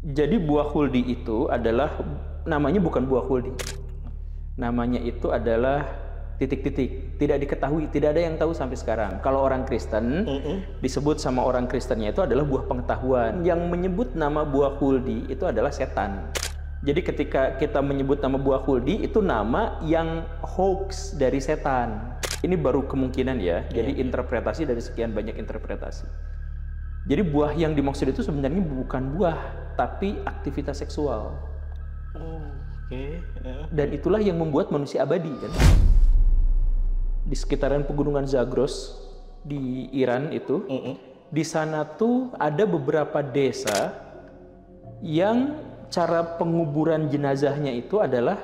Jadi buah huldi itu adalah namanya bukan buah huldi. Namanya itu adalah titik-titik. Tidak diketahui, tidak ada yang tahu sampai sekarang. Kalau orang Kristen disebut sama orang Kristennya itu adalah buah pengetahuan. Yang menyebut nama buah huldi itu adalah setan. Jadi ketika kita menyebut nama buah huldi itu nama yang hoax dari setan. Ini baru kemungkinan ya. Jadi interpretasi dari sekian banyak interpretasi. Jadi buah yang dimaksud itu sebenarnya bukan buah, tapi aktivitas seksual. Oh, oke. Dan itulah yang membuat manusia abadi kan. Di sekitaran pegunungan Zagros di Iran itu, di sana tuh ada beberapa desa yang cara penguburan jenazahnya itu adalah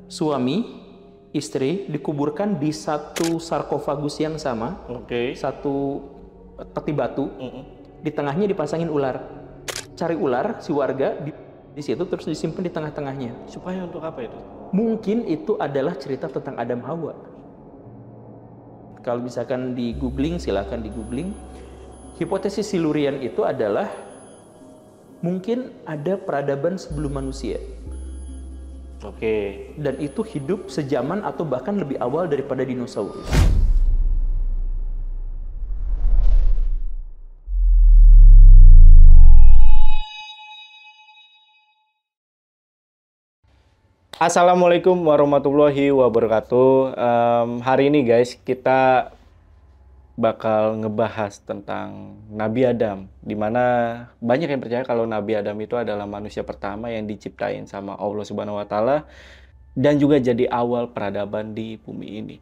suami, istri dikuburkan di satu sarkofagus yang sama, satu peti batu. Di tengahnya dipasangin ular. Cari ular si warga di situ terus disimpan di tengah-tengahnya. Supaya untuk apa itu? Mungkin itu adalah cerita tentang Adam Hawa. Kalau misalkan di googling, silahkan di googling. Hipotesis Silurian itu adalah mungkin ada peradaban sebelum manusia. Oke. Dan itu hidup sejaman atau bahkan lebih awal daripada dinosaurus. Assalamualaikum warahmatullahi wabarakatuh. Hari ini guys kita bakal ngebahas tentang Nabi Adam, dimana banyak yang percaya kalau Nabi Adam itu adalah manusia pertama yang diciptain sama Allah Subhanahu Wa Taala dan juga jadi awal peradaban di bumi ini.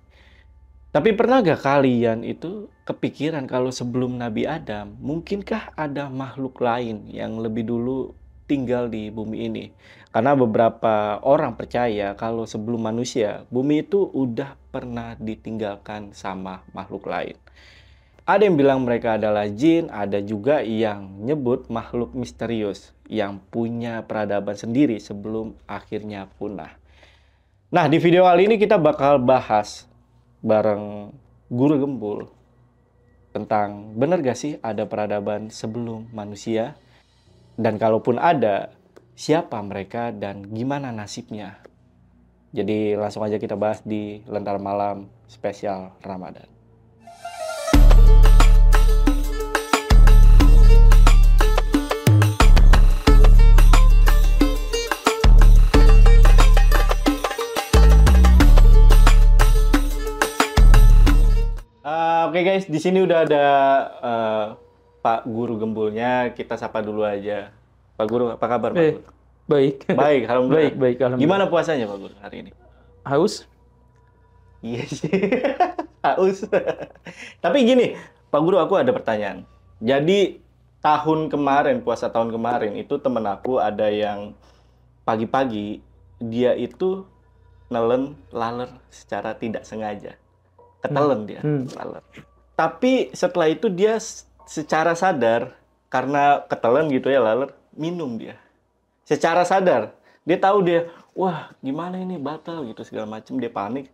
Tapi pernah gak kalian itu kepikiran kalau sebelum Nabi Adam, mungkinkah ada makhluk lain yang lebih dulu tinggal di bumi ini? Karena beberapa orang percaya kalau sebelum manusia, bumi itu udah pernah ditinggalkan sama makhluk lain. Ada yang bilang mereka adalah jin, ada juga yang nyebut makhluk misterius yang punya peradaban sendiri sebelum akhirnya punah. Nah, di video kali ini kita bakal bahas bareng Guru Gembul tentang benar gak sih ada peradaban sebelum manusia? Dan kalaupun ada, siapa mereka dan gimana nasibnya? Jadi langsung aja kita bahas di Lentar Malam spesial Ramadan. Oke guys, di sini udah ada Pak Guru Gembulnya. Kita sapa dulu aja. Pak Guru, apa kabar Pak Guru? Baik. Baik, alhamdulillah. Baik, alhamdulillah. Gimana puasanya Pak Guru hari ini? Haus? Iya sih, haus. Tapi gini, Pak Guru, aku ada pertanyaan. Jadi tahun kemarin, puasa tahun kemarin itu temen aku ada yang pagi-pagi dia itu nelen laler secara tidak sengaja. Ketelen dia, laler. Tapi setelah itu dia secara sadar, karena ketelen gitu ya laler, minum dia. Secara sadar, dia tahu dia, wah gimana ini batal gitu segala macam, dia panik,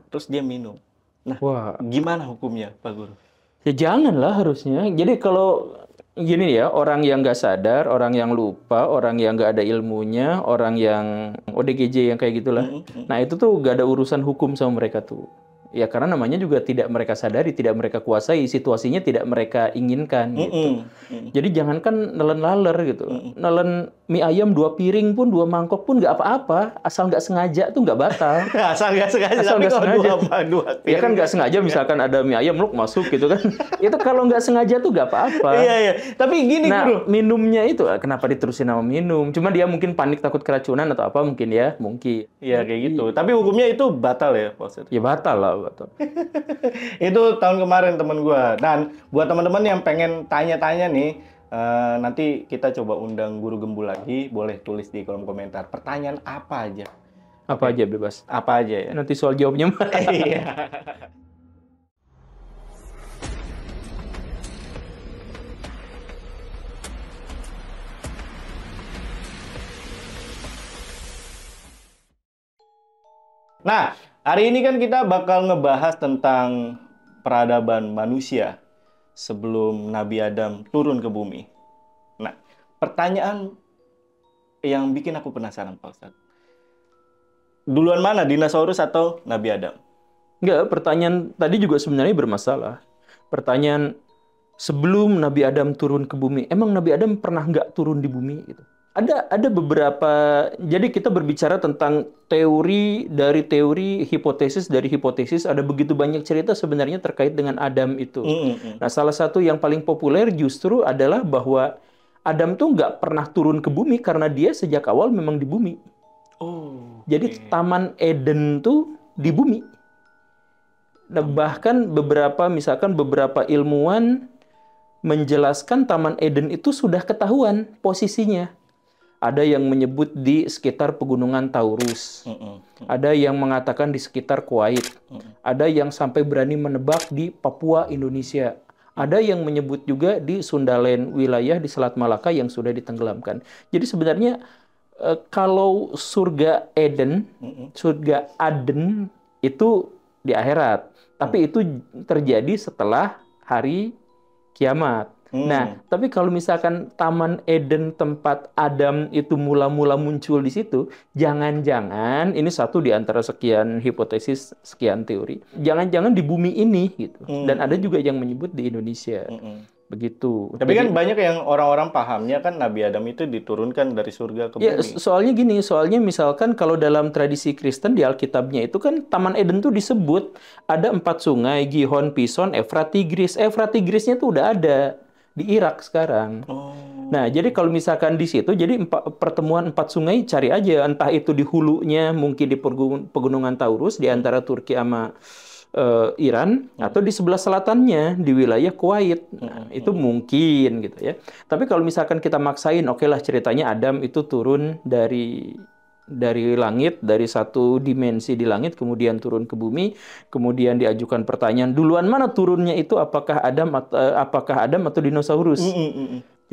terus dia minum. Nah, gimana hukumnya Pak Guru? Ya janganlah harusnya. Jadi kalau gini ya, orang yang nggak sadar, orang yang lupa, orang yang nggak ada ilmunya, orang yang ODGJ yang kayak gitulah. Nah itu tuh nggak ada urusan hukum sama mereka tuh. Ya karena namanya juga tidak mereka sadari, tidak mereka kuasai, situasinya tidak mereka inginkan gitu. Jadi jangankan nelen laler gitu. Nelen mie ayam 2 piring pun, 2 mangkok pun nggak apa-apa, asal nggak sengaja tuh nggak batal. Asal nggak sengaja, asal tapi nggak sengaja. Dua Ya kan nggak sengaja, misalkan ada mie ayam lu masuk gitu kan. Itu kalau nggak sengaja tuh nggak apa-apa. Iya, iya. Tapi gini Guru. Minumnya itu kenapa diterusin nama minum? Cuma dia mungkin panik takut keracunan atau apa mungkin ya, mungkin. Iya kayak gitu. Tapi hukumnya itu batal ya, Pak? Ya batal lah, batal. Itu tahun kemarin temen gua. Dan buat teman-teman yang pengen tanya-tanya nih, nanti kita coba undang Guru Gembul lagi. Boleh tulis di kolom komentar. Pertanyaan apa aja? Apa aja bebas. Apa aja ya? Nanti soal jawabnya mah. Iya. Nah, hari ini kan kita bakal ngebahas tentang peradaban manusia sebelum Nabi Adam turun ke bumi. Nah, pertanyaan yang bikin aku penasaran, Pak Ustadz. Duluan mana, dinosaurus atau Nabi Adam? Enggak, pertanyaan tadi juga sebenarnya bermasalah. Pertanyaan sebelum Nabi Adam turun ke bumi, emang Nabi Adam pernah nggak turun di bumi? Gitu. Ada beberapa, jadi kita berbicara tentang teori dari teori, hipotesis dari hipotesis, ada begitu banyak cerita sebenarnya terkait dengan Adam itu. Nah, salah satu yang paling populer justru adalah bahwa Adam tuh nggak pernah turun ke bumi karena dia sejak awal memang di bumi. Jadi Taman Eden tuh di bumi. Nah, bahkan misalkan beberapa ilmuwan menjelaskan Taman Eden itu sudah ketahuan posisinya. Ada yang menyebut di sekitar pegunungan Taurus. Ada yang mengatakan di sekitar Kuwait. Ada yang sampai berani menebak di Papua, Indonesia. Ada yang menyebut juga di Sundaland, wilayah di Selat Malaka yang sudah ditenggelamkan. Jadi sebenarnya kalau surga Eden, surga Aden itu di akhirat. Tapi itu terjadi setelah hari kiamat. Nah, tapi kalau misalkan Taman Eden tempat Adam itu mula-mula muncul di situ, jangan-jangan ini satu di antara sekian hipotesis, sekian teori. Jangan-jangan di bumi ini gitu. Dan ada juga yang menyebut di Indonesia. Begitu. Tapi kan banyak yang orang-orang pahamnya kan Nabi Adam itu diturunkan dari surga ke bumi. Ya, soalnya gini, soalnya misalkan kalau dalam tradisi Kristen di Alkitabnya itu kan Taman Eden tuh disebut ada 4 sungai, Gihon, Pison, Efrat, Tigris. Efrat, Tigrisnya tuh udah ada di Irak sekarang. Nah, jadi kalau misalkan di situ, jadi pertemuan 4 sungai cari aja, entah itu di hulunya, mungkin di pegunungan Taurus di antara Turki sama Iran, atau di sebelah selatannya di wilayah Kuwait. Nah, itu mungkin gitu ya. Tapi kalau misalkan kita maksain, oke lah ceritanya Adam itu turun dari langit, dari satu dimensi di langit, kemudian turun ke bumi, kemudian diajukan pertanyaan, duluan mana turunnya itu? Apakah Adam atau dinosaurus?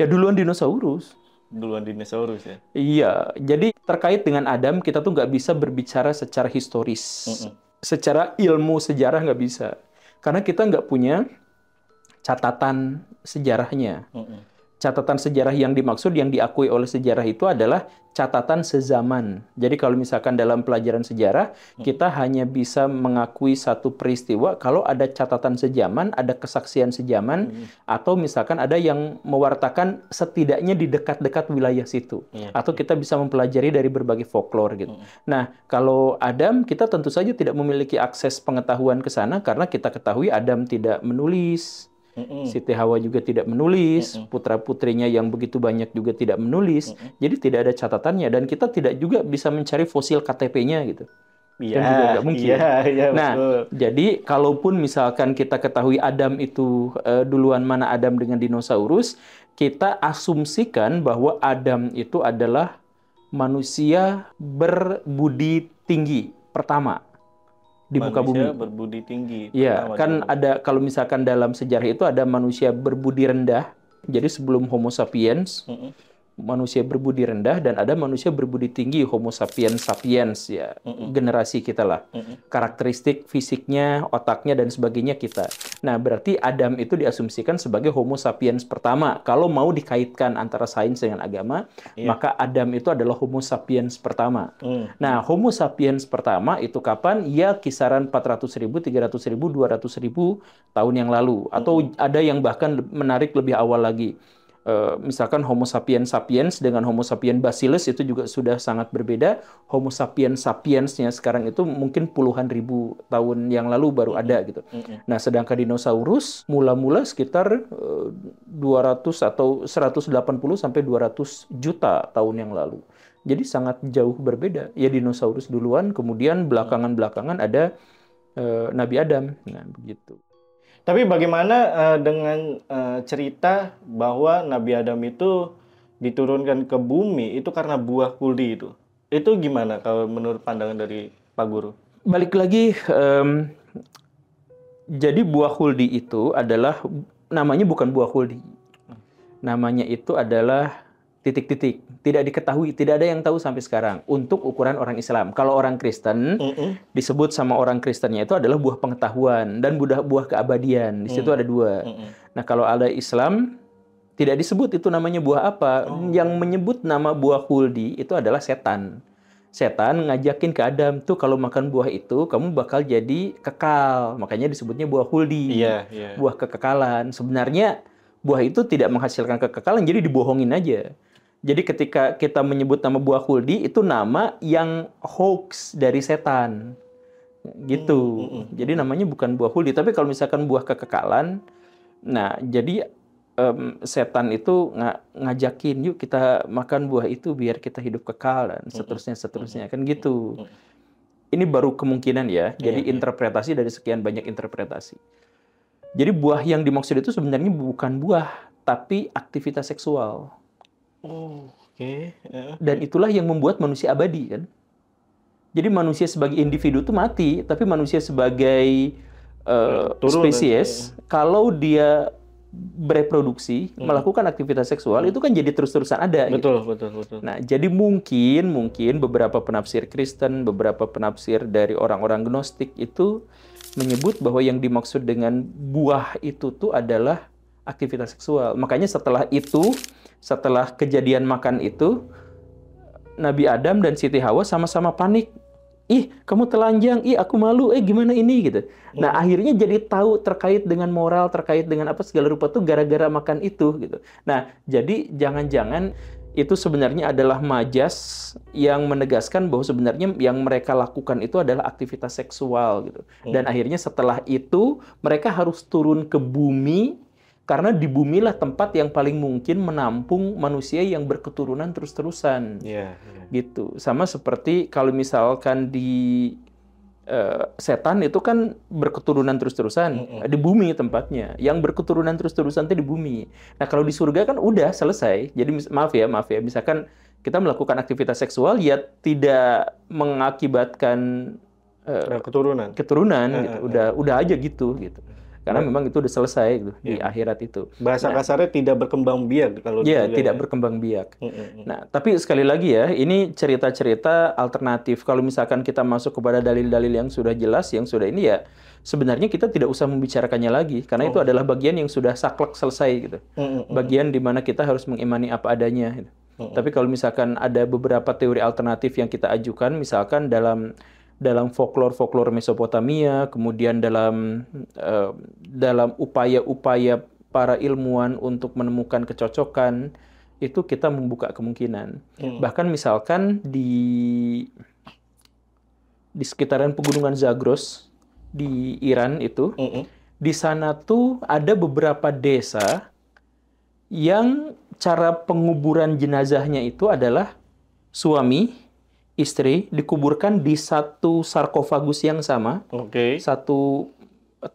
Ya duluan dinosaurus. Duluan dinosaurus ya? Iya, jadi terkait dengan Adam, kita tuh nggak bisa berbicara secara historis. Secara ilmu sejarah nggak bisa. Karena kita nggak punya catatan sejarahnya. Catatan sejarah yang dimaksud, yang diakui oleh sejarah itu adalah catatan sezaman. Jadi kalau misalkan dalam pelajaran sejarah, kita hanya bisa mengakui satu peristiwa kalau ada catatan sejaman, ada kesaksian sejaman, atau misalkan ada yang mewartakan setidaknya di dekat-dekat wilayah situ. Atau kita bisa mempelajari dari berbagai folklore gitu. Nah, kalau Adam, kita tentu saja tidak memiliki akses pengetahuan ke sana karena kita ketahui Adam tidak menulis. Siti Hawa juga tidak menulis, putra-putrinya yang begitu banyak juga tidak menulis, jadi tidak ada catatannya dan kita tidak juga bisa mencari fosil KTP-nya gitu. Iya, kan juga nggak mungkin. Nah, betul. jadi kalaupun misalkan kita ketahui Adam itu duluan mana Adam dengan dinosaurus, kita asumsikan bahwa Adam itu adalah manusia berbudi tinggi pertama di muka bumi. Manusia berbudi tinggi. Ya, kan ada kalau misalkan dalam sejarah itu ada manusia berbudi rendah. Jadi sebelum Homo sapiens, manusia berbudi rendah dan ada manusia berbudi tinggi, Homo sapiens sapiens ya, generasi kita lah. Karakteristik fisiknya, otaknya dan sebagainya kita. Nah, berarti Adam itu diasumsikan sebagai Homo sapiens pertama. Kalau mau dikaitkan antara sains dengan agama, maka Adam itu adalah Homo sapiens pertama. Nah, Homo sapiens pertama itu kapan? Ya kisaran 400.000, 300.000, 200.000 tahun yang lalu. Atau ada yang bahkan menarik lebih awal lagi. Misalkan Homo sapiens sapiens dengan Homo sapiens bacillus itu juga sudah sangat berbeda. Homo sapiens sapiensnya sekarang itu mungkin puluhan ribu tahun yang lalu baru ada gitu. Nah, sedangkan dinosaurus mula-mula sekitar 200 atau 180 sampai 200 juta tahun yang lalu. Jadi sangat jauh berbeda. Ya dinosaurus duluan, kemudian belakangan-belakangan ada Nabi Adam. Nah, begitu. Tapi bagaimana dengan cerita bahwa Nabi Adam itu diturunkan ke bumi itu karena buah kuldi itu? Itu gimana kalau menurut pandangan dari Pak Guru? Balik lagi, jadi buah kuldi itu adalah, namanya bukan buah kuldi. Namanya itu adalah titik-titik. Tidak diketahui, tidak ada yang tahu sampai sekarang untuk ukuran orang Islam. Kalau orang Kristen, disebut sama orang Kristennya itu adalah buah pengetahuan dan buah keabadian. Di situ ada dua. Nah, kalau ada Islam, Tidak disebut itu namanya buah apa. Yang menyebut nama buah khuldi itu adalah setan. Setan ngajakin ke Adam tuh kalau makan buah itu kamu bakal jadi kekal. Makanya disebutnya buah khuldi. Iya, iya. Buah kekekalan. Sebenarnya buah itu tidak menghasilkan kekekalan, jadi dibohongin aja. Jadi ketika kita menyebut nama buah khuldi itu nama yang hoax dari setan. Gitu. Jadi namanya bukan buah khuldi, tapi kalau misalkan buah kekekalan, nah jadi setan itu ngajakin yuk kita makan buah itu biar kita hidup kekal dan seterusnya kan gitu. Ini baru kemungkinan ya. Jadi interpretasi dari sekian banyak interpretasi. Jadi buah yang dimaksud itu sebenarnya bukan buah tapi aktivitas seksual. Oke. Dan itulah yang membuat manusia abadi kan. Jadi manusia sebagai individu itu mati, tapi manusia sebagai spesies kalau dia bereproduksi, melakukan aktivitas seksual itu kan jadi terus-terusan ada. Betul. Nah, jadi mungkin beberapa penafsir Kristen, beberapa penafsir dari orang-orang Gnostik itu menyebut bahwa yang dimaksud dengan buah itu tuh adalah aktivitas seksual. Makanya setelah kejadian makan itu, Nabi Adam dan Siti Hawa sama-sama panik. Ih, kamu telanjang. Ih, aku malu. Gimana ini gitu. Nah, akhirnya jadi tahu terkait dengan moral, terkait dengan apa segala rupa tuh gara-gara makan itu gitu. Nah, jadi jangan-jangan itu sebenarnya adalah majas yang menegaskan bahwa sebenarnya yang mereka lakukan itu adalah aktivitas seksual gitu. Dan akhirnya setelah itu mereka harus turun ke bumi karena di bumilah tempat yang paling mungkin menampung manusia yang berketurunan terus-terusan. Gitu. Sama seperti kalau misalkan di setan itu kan berketurunan terus-terusan di bumi tempatnya. Yang berketurunan terus-terusan itu di bumi. Nah, kalau di surga kan udah selesai. Jadi maaf ya, misalkan kita melakukan aktivitas seksual ya tidak mengakibatkan keturunan gitu. Udah aja gitu. Karena memang itu udah selesai gitu, di akhirat itu. Bahasa kasarnya tidak berkembang biak kalau tidak berkembang biak. Nah, tapi sekali lagi ya, ini cerita-cerita alternatif. Kalau misalkan kita masuk kepada dalil-dalil yang sudah jelas, yang sudah ini ya, sebenarnya kita tidak usah membicarakannya lagi, karena itu adalah bagian yang sudah saklek selesai gitu. Bagian di mana kita harus mengimani apa adanya. Gitu. Tapi kalau misalkan ada beberapa teori alternatif yang kita ajukan, misalkan dalam folklore Mesopotamia, kemudian dalam upaya-upaya para ilmuwan untuk menemukan kecocokan, itu kita membuka kemungkinan. Bahkan misalkan di sekitaran pegunungan Zagros di Iran itu, di sana tuh ada beberapa desa yang cara penguburan jenazahnya itu adalah suami istri dikuburkan di satu sarkofagus yang sama, satu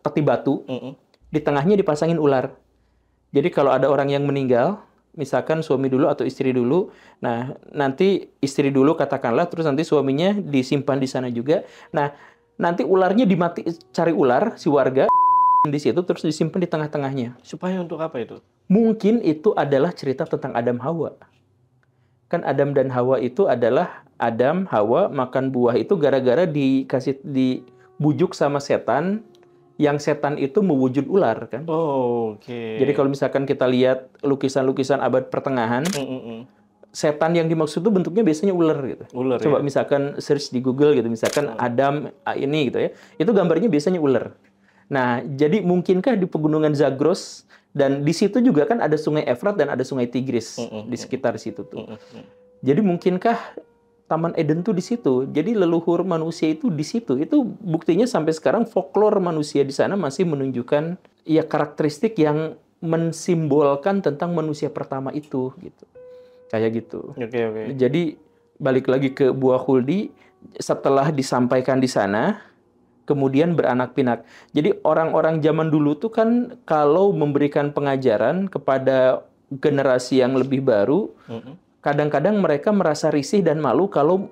peti batu, di tengahnya dipasangin ular. Jadi kalau ada orang yang meninggal, misalkan suami dulu atau istri dulu, nah nanti istri dulu katakanlah, terus nanti suaminya disimpan di sana juga. Nah nanti ularnya cari ular si warga di situ terus disimpan di tengah-tengahnya. Supaya untuk apa itu? Mungkin itu adalah cerita tentang Adam Hawa. Kan Adam dan Hawa itu adalah Adam, Hawa makan buah itu gara-gara dibujuk sama setan, yang setan itu mewujud ular kan. Jadi kalau misalkan kita lihat lukisan-lukisan abad pertengahan, setan yang dimaksud itu bentuknya biasanya ular gitu. Coba misalkan search di Google gitu, misalkan Adam ini gitu ya, itu gambarnya biasanya ular. Nah, jadi mungkinkah di pegunungan Zagros dan di situ juga kan ada sungai Efrat dan ada sungai Tigris di sekitar situ tuh. Jadi mungkinkah Taman Eden tuh di situ. Jadi leluhur manusia itu di situ. Itu buktinya sampai sekarang folklore manusia di sana masih menunjukkan ya karakteristik yang mensimbolkan tentang manusia pertama itu gitu. Kayak gitu. Jadi balik lagi ke buah khuldi, setelah disampaikan di sana kemudian beranak pinak. Jadi orang-orang zaman dulu tuh kan kalau memberikan pengajaran kepada generasi yang lebih baru, kadang-kadang mereka merasa risih dan malu kalau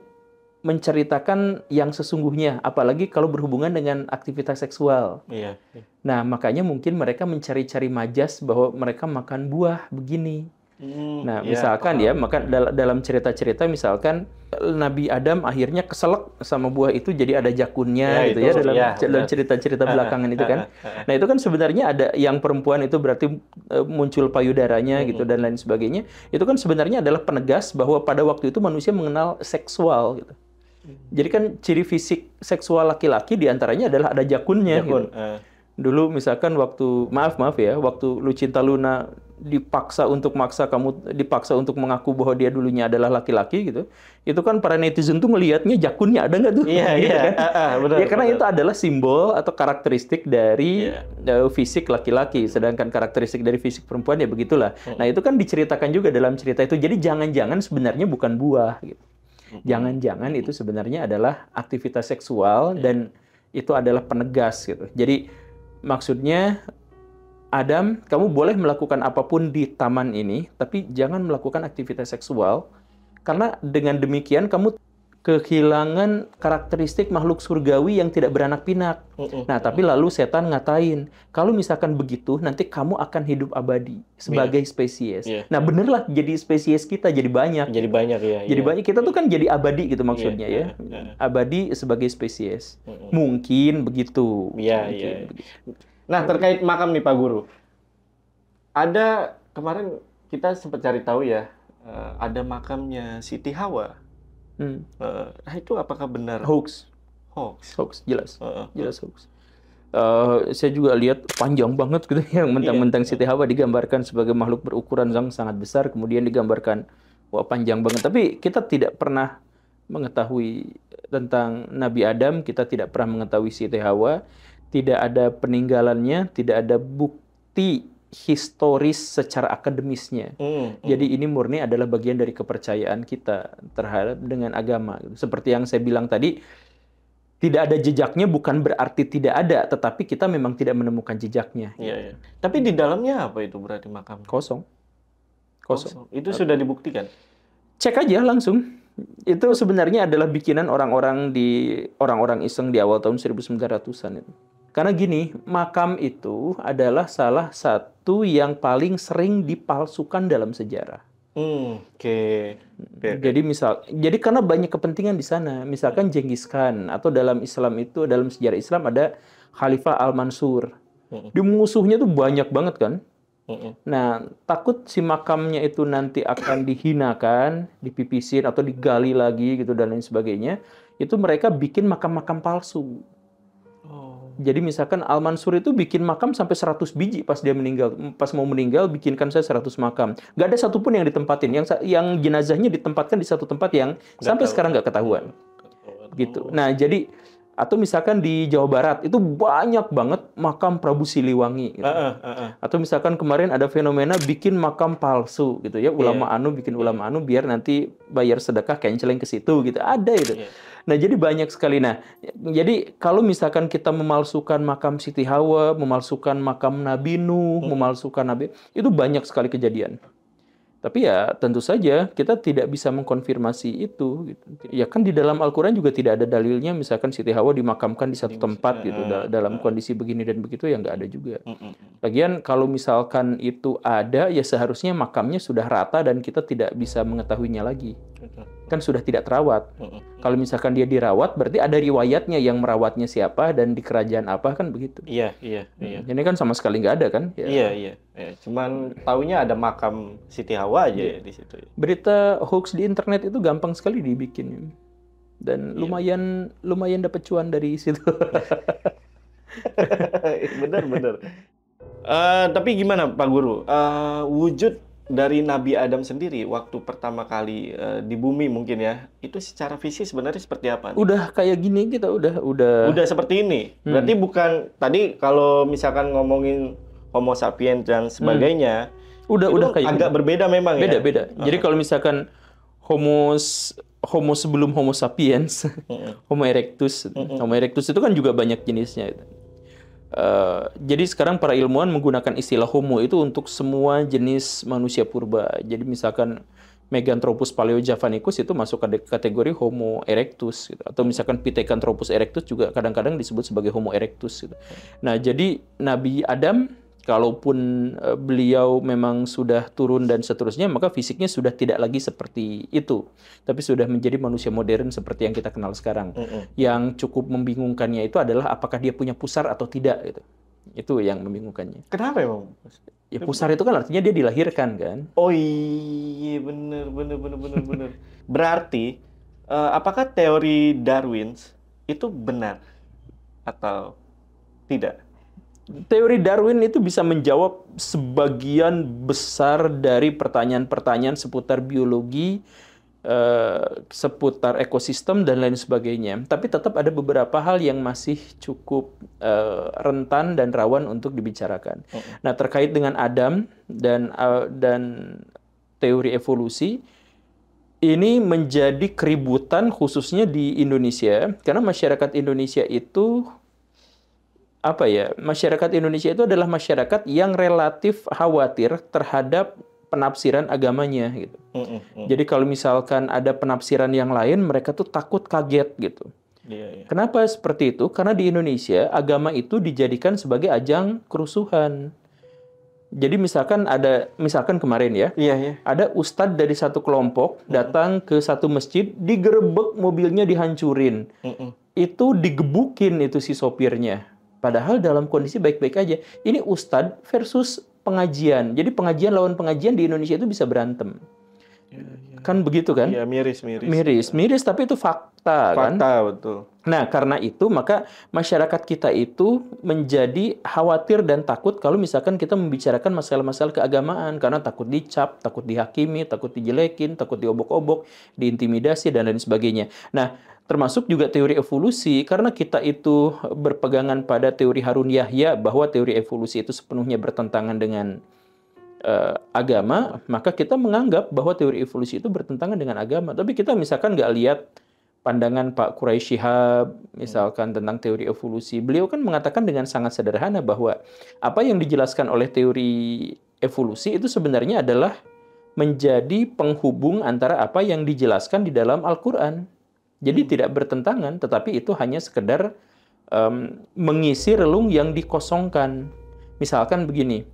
menceritakan yang sesungguhnya, apalagi kalau berhubungan dengan aktivitas seksual. Nah, makanya mungkin mereka mencari-cari majas bahwa mereka makan buah begini. Nah, misalkan makan dalam cerita-cerita misalkan Nabi Adam akhirnya keselak sama buah itu, jadi ada jakunnya gitu itu, dalam cerita-cerita belakangan itu kan. Nah itu kan sebenarnya ada yang perempuan itu berarti muncul payudaranya gitu dan lain sebagainya. Itu kan sebenarnya adalah penegas bahwa pada waktu itu manusia mengenal seksual gitu. Jadi kan ciri fisik seksual laki-laki diantaranya adalah ada jakunnya. Gitu. Dulu misalkan waktu maaf ya, waktu Lucinta Luna dipaksa untuk mengaku bahwa dia dulunya adalah laki-laki gitu, itu kan para netizen tuh ngelihatnya jakunnya ada nggak tuh? Gitu kan? Benar, ya karena itu adalah simbol atau karakteristik dari fisik laki-laki, sedangkan karakteristik dari fisik perempuan ya begitulah. Nah itu kan diceritakan juga dalam cerita itu. Jadi jangan-jangan sebenarnya bukan buah gitu. Jangan-jangan itu sebenarnya adalah aktivitas seksual dan itu adalah penegas gitu. Jadi maksudnya, Adam, kamu boleh melakukan apapun di taman ini, tapi jangan melakukan aktivitas seksual, karena dengan demikian kamu kehilangan karakteristik makhluk surgawi yang tidak beranak pinak. Nah, tapi lalu setan ngatain, kalau misalkan begitu, nanti kamu akan hidup abadi sebagai spesies. Nah, benerlah jadi spesies kita jadi banyak. Jadi banyak ya. Jadi banyak, kita tuh kan jadi abadi gitu maksudnya ya. Abadi sebagai spesies. Mungkin begitu. Iya. Nah, terkait makam nih Pak Guru. Ada kemarin kita sempat cari tahu ya, ada makamnya Siti Hawa. Nah itu apakah benar? Hoax, jelas hoax. Saya juga lihat panjang banget gitu yang mentang-mentang Siti Hawa digambarkan sebagai makhluk berukuran yang sangat besar, kemudian digambarkan wah panjang banget. Tapi kita tidak pernah mengetahui tentang Nabi Adam, kita tidak pernah mengetahui Siti Hawa, tidak ada peninggalannya, tidak ada bukti historis secara akademisnya. Jadi ini murni adalah bagian dari kepercayaan kita terhadap dengan agama. Seperti yang saya bilang tadi, tidak ada jejaknya bukan berarti tidak ada, tetapi kita memang tidak menemukan jejaknya. Iya. Tapi di dalamnya apa itu berarti makam? Kosong. Itu sudah dibuktikan? Cek aja langsung. Itu sebenarnya adalah bikinan orang-orang iseng di awal tahun 1900-an itu. Karena gini, makam itu adalah salah satu yang paling sering dipalsukan dalam sejarah. Jadi karena banyak kepentingan di sana. Misalkan Genghis Khan atau dalam sejarah Islam ada Khalifah Al-Mansur. Di musuhnya tuh banyak banget kan. Nah, takut si makamnya itu nanti akan dihinakan, dipipisin atau digali lagi gitu dan lain sebagainya. Itu mereka bikin makam-makam palsu. Jadi misalkan Al-Mansur itu bikin makam sampai 100 biji pas dia meninggal. Pas mau meninggal, bikinkan saya 100 makam. Nggak ada satupun yang ditempatin. Yang jenazahnya ditempatkan di satu tempat yang sampai sekarang nggak ketahuan. Gitu. Nah, jadi atau misalkan di Jawa Barat itu banyak banget makam Prabu Siliwangi. Gitu. Atau misalkan kemarin ada fenomena bikin makam palsu gitu ya. Ulama anu bikin ulama anu biar nanti bayar sedekah kenceleng ke situ gitu. Ada itu. Nah, jadi banyak sekali. Nah, jadi kalau misalkan kita memalsukan makam Siti Hawa, memalsukan makam Nabi Nuh, memalsukan Nabi, itu banyak sekali kejadian. Tapi ya tentu saja kita tidak bisa mengkonfirmasi itu. Gitu. Ya kan di dalam Al-Quran juga tidak ada dalilnya misalkan Siti Hawa dimakamkan di satu tempat gitu dalam kondisi begini dan begitu ya nggak ada juga. Lagian kalau misalkan itu ada ya seharusnya makamnya sudah rata dan kita tidak bisa mengetahuinya lagi. Kan sudah tidak terawat. Kalau misalkan dia dirawat berarti ada riwayatnya yang merawatnya siapa dan di kerajaan apa kan begitu. Iya. Ini kan sama sekali nggak ada kan? Ya. Iya. Cuman taunya ada makam Siti Hawa aja di situ. Berita hoax di internet itu gampang sekali dibikin dan lumayan dapat cuan dari situ. Benar. Tapi gimana Pak Guru? Wujud dari Nabi Adam sendiri waktu pertama kali di bumi mungkin ya, itu secara fisik sebenarnya seperti apa? Udah kayak gini kita udah seperti ini. Berarti bukan tadi kalau misalkan ngomongin Homo sapiens dan sebagainya, udah kayak agak berbeda memang ya. Beda. Jadi kalau misalkan Homo sebelum Homo sapiens, Homo erectus itu kan juga banyak jenisnya. Jadi sekarang para ilmuwan menggunakan istilah Homo itu untuk semua jenis manusia purba. Jadi misalkan Meganthropus paleojavanicus itu masuk kategori Homo erectus, gitu. Atau misalkan Pithecanthropus erectus juga kadang-kadang disebut sebagai Homo erectus. Gitu. Nah, jadi Nabi Adam Kalaupun beliau memang sudah turun dan seterusnya, maka fisiknya sudah tidak lagi seperti itu. Tapi sudah menjadi manusia modern seperti yang kita kenal sekarang. Yang cukup membingungkannya itu adalah apakah dia punya pusar atau tidak. Gitu. Itu yang membingungkannya. Kenapa emang? Ya pusar itu kan artinya dia dilahirkan kan. Oh iya, bener. Berarti, apakah teori Darwin itu benar atau tidak? Teori Darwin itu bisa menjawab sebagian besar dari pertanyaan-pertanyaan seputar biologi, seputar ekosistem, dan lain sebagainya. Tapi tetap ada beberapa hal yang masih cukup rentan dan rawan untuk dibicarakan. Nah, terkait dengan Adam dan teori evolusi, ini menjadi keributan khususnya di Indonesia, karena masyarakat Indonesia itu masyarakat Indonesia itu adalah masyarakat yang relatif khawatir terhadap penafsiran agamanya gitu. Jadi kalau misalkan ada penafsiran yang lain, mereka tuh takut kaget gitu. Kenapa seperti itu? Karena di Indonesia agama itu dijadikan sebagai ajang kerusuhan. Jadi misalkan kemarin ya, ada ustadz dari satu kelompok datang ke satu masjid, digerebek, mobilnya dihancurin. Itu digebukin itu si sopirnya. Padahal dalam kondisi baik-baik aja. Ini ustadz versus pengajian. Jadi pengajian lawan pengajian di Indonesia itu bisa berantem. Kan begitu kan? Iya, miris. Miris, tapi itu fakta kan? Fakta, betul. Nah, karena itu maka masyarakat kita itu menjadi khawatir dan takut kalau misalkan kita membicarakan masalah-masalah keagamaan. Karena takut dicap, takut dihakimi, takut dijelekin, takut diobok-obok, diintimidasi, dan lain sebagainya. Nah, termasuk juga teori evolusi, karena kita itu berpegangan pada teori Harun Yahya bahwa teori evolusi itu sepenuhnya bertentangan dengan agama, maka kita menganggap bahwa teori evolusi itu bertentangan dengan agama. Tapi kita misalkan nggak lihat pandangan Pak Quraisy Shihab, misalkan tentang teori evolusi. Beliau kan mengatakan dengan sangat sederhana bahwa apa yang dijelaskan oleh teori evolusi itu sebenarnya adalah menjadi penghubung antara apa yang dijelaskan di dalam Al-Quran. Jadi tidak bertentangan, tetapi itu hanya sekedar mengisi relung yang dikosongkan. Misalkan begini,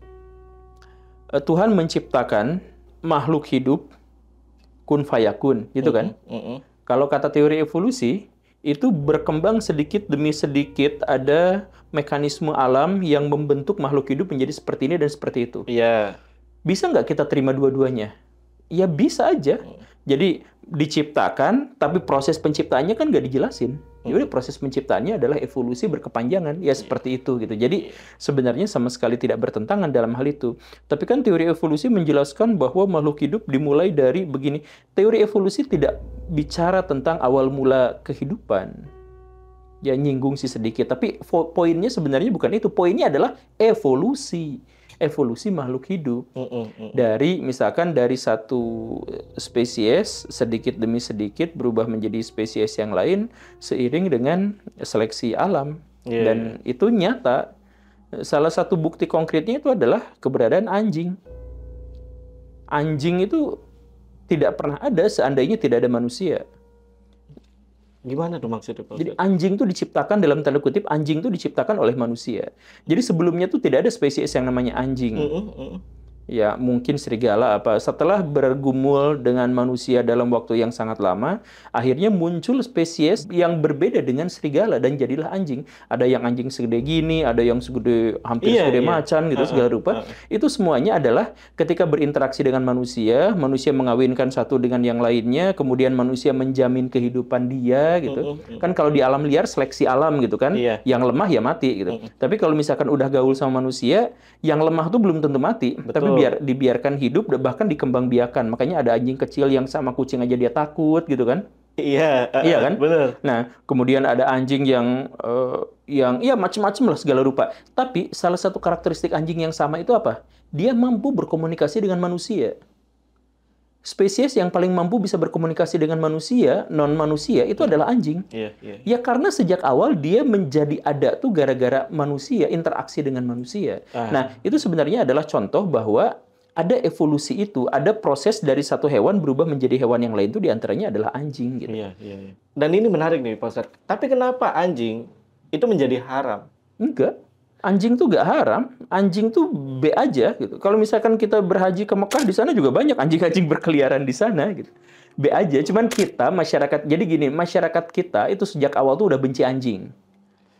Tuhan menciptakan makhluk hidup kun fayakun, gitu kan? Kalau kata teori evolusi, itu berkembang sedikit demi sedikit, ada mekanisme alam yang membentuk makhluk hidup menjadi seperti ini dan seperti itu. Iya. Bisa nggak kita terima dua-duanya? Ya bisa aja. Jadi diciptakan, tapi proses penciptaannya kan nggak dijelasin. Jadi proses penciptaannya adalah evolusi berkepanjangan, ya seperti itu gitu. Jadi sebenarnya sama sekali tidak bertentangan dalam hal itu. Tapi kan teori evolusi menjelaskan bahwa makhluk hidup dimulai dari begini. Teori evolusi tidak bicara tentang awal mula kehidupan. Ya nyinggung sih sedikit, tapi poinnya sebenarnya bukan itu. Poinnya adalah evolusi. Evolusi makhluk hidup. Misalkan dari satu spesies sedikit demi sedikit berubah menjadi spesies yang lain seiring dengan seleksi alam. Dan itu nyata. Salah satu bukti konkretnya itu adalah keberadaan anjing. Anjing itu tidak pernah ada seandainya tidak ada manusia. Gimana tuh maksudnya, Pak? Jadi anjing itu diciptakan, dalam tanda kutip, anjing itu diciptakan oleh manusia. Jadi sebelumnya tuh tidak ada spesies yang namanya anjing. Ya mungkin serigala apa. Setelah bergumul dengan manusia dalam waktu yang sangat lama, akhirnya muncul spesies yang berbeda dengan serigala dan jadilah anjing. Ada yang anjing segede gini, ada yang hampir segede macan gitu segala rupa. Itu semuanya adalah ketika berinteraksi dengan manusia, manusia mengawinkan satu dengan yang lainnya, kemudian manusia menjamin kehidupan dia gitu. Kan kalau di alam liar seleksi alam gitu kan, yang lemah ya mati gitu. Tapi kalau misalkan udah gaul sama manusia, yang lemah tuh belum tentu mati, tapi dibiarkan hidup, bahkan dikembangbiakan. Makanya ada anjing kecil yang sama kucing aja dia takut gitu kan? Iya kan? Bener. Nah, kemudian ada anjing yang ya macam-macam lah segala rupa. Tapi salah satu karakteristik anjing yang sama itu apa? Dia mampu berkomunikasi dengan manusia. Spesies yang paling mampu bisa berkomunikasi dengan manusia, non-manusia, itu adalah anjing. Ya karena sejak awal dia menjadi ada tuh gara-gara manusia, interaksi dengan manusia. Nah, itu sebenarnya adalah contoh bahwa ada evolusi itu, ada proses dari satu hewan berubah menjadi hewan yang lain, itu diantaranya adalah anjing. Gitu. Dan ini menarik nih, Pak Ustadz. Tapi kenapa anjing itu menjadi haram? Enggak. Anjing tuh gak haram, anjing tuh B aja gitu. Kalau misalkan kita berhaji ke Mekah, di sana juga banyak anjing-anjing berkeliaran di sana gitu. B aja, cuman kita masyarakat, jadi gini, masyarakat kita itu sejak awal tuh udah benci anjing.